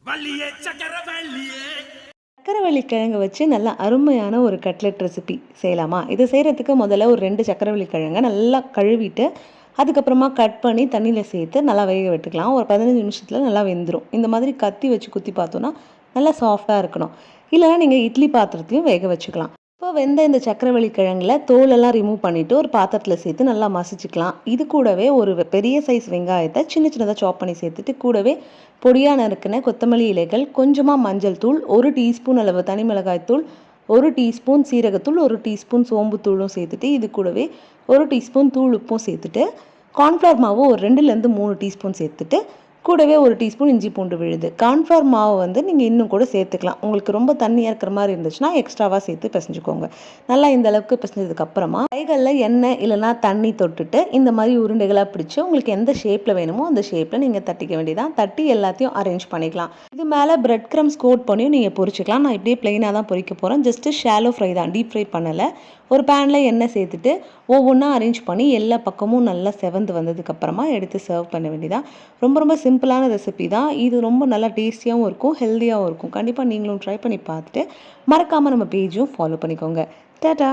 வள்ளியே சக்கரவள்ளியே. சக்கரவள்ளி கிழங்கு வச்சு நல்லா அருமையான ஒரு கட்லெட் ரெசிபி செய்யலாமா? இது செய்கிறதுக்கு முதல்ல ஒரு 2 சக்கரவள்ளி கிழங்க நல்லா கழுவிட்டு அதுக்கப்புறமா கட் பண்ணி தண்ணியில் சேர்த்து நல்லா வேக விட்டுக்கலாம். ஒரு 15 நிமிஷத்தில் நல்லா வெந்துடும். இந்த மாதிரி கத்தி வச்சு குத்தி பார்த்தோன்னா நல்லா சாஃப்டாக இருக்கணும். இல்லைனா நீங்கள் இட்லி பாத்திரத்துலையும் வேக வச்சுக்கலாம். இப்போ வெந்த இந்த சக்கரவள்ளி கிழங்குல தோலெல்லாம் ரிமூவ் பண்ணிவிட்டு ஒரு பாத்திரத்தில் சேர்த்து நல்லா மசிச்சுக்கலாம். இது கூடவே ஒரு பெரிய சைஸ் வெங்காயத்தை சின்ன சின்னதாக சாப் பண்ணி சேர்த்துட்டு கூடவே பொடியாக நறுக்கின கொத்தமல்லி இலைகள், கொஞ்சமாக மஞ்சள் தூள், 1 டீஸ்பூன் அளவு தனி மிளகாய் தூள், 1 டீஸ்பூன் சீரகத்தூள், 1 டீஸ்பூன் சோம்புத்தூளும் சேர்த்துட்டு இது கூடவே 1 டீஸ்பூன் தூள் உப்பும் சேர்த்துட்டு கார்ன்ஃப்ளவர் மாவு ஒரு 2லேருந்து 3 டீஸ்பூன் சேர்த்துட்டு கூடவே 1 டீஸ்பூன் இஞ்சி பூண்டு விழுது. கார்ன்ஃப்ளவர் மாவு வந்து நீங்கள் இன்னும் கூட சேர்த்துக்கலாம். உங்களுக்கு ரொம்ப தண்ணியாக இருக்கிற மாதிரி இருந்துச்சுன்னா எக்ஸ்ட்ராவாக சேர்த்து பிசைஞ்சுக்கோங்க. நல்லா இந்த அளவுக்கு பிசைஞ்சதுக்கப்புறமா கைகளில் எண்ணெய் இல்லைனா தண்ணி தொட்டுட்டு இந்த மாதிரி உருண்டைகளாக பிடிச்சி உங்களுக்கு எந்த ஷேப்பில் வேணுமோ அந்த ஷேப்பில் நீங்கள் தட்டிக்க வேண்டியதான். தட்டி எல்லாத்தையும் அரேஞ்ச் பண்ணிக்கலாம். இது மேலே பிரெட் க்ரம்ஸ் கோட் பண்ணியும் நீங்கள் பொரிச்சிக்கலாம். நான் இப்படியே ப்ளைனாக தான் பொரிக்க போகிறேன். ஜஸ்ட்டு ஷாலோ ஃப்ரை தான், டீப் ஃப்ரை பண்ணலை. ஒரு பேனில் எண்ணெய் சேர்த்துட்டு ஒவ்வொன்றா அரேஞ்ச் பண்ணி எல்லா பக்கமும் நல்லா செவந்து வந்ததுக்கப்புறமா எடுத்து சர்வ் பண்ண வேண்டியதான். ரொம்ப ரொம்ப சிம்பிளான ரெசிபி தான். இது ரொம்ப நல்லா டேஸ்டியாகவும் இருக்கும், ஹெல்த்தியாகவும் இருக்கும். கண்டிப்பாக நீங்களும் ட்ரை பண்ணி பார்த்துட்டு மறக்காமல் நம்ம பேஜும் ஃபாலோ பண்ணிக்கோங்க. டாடா.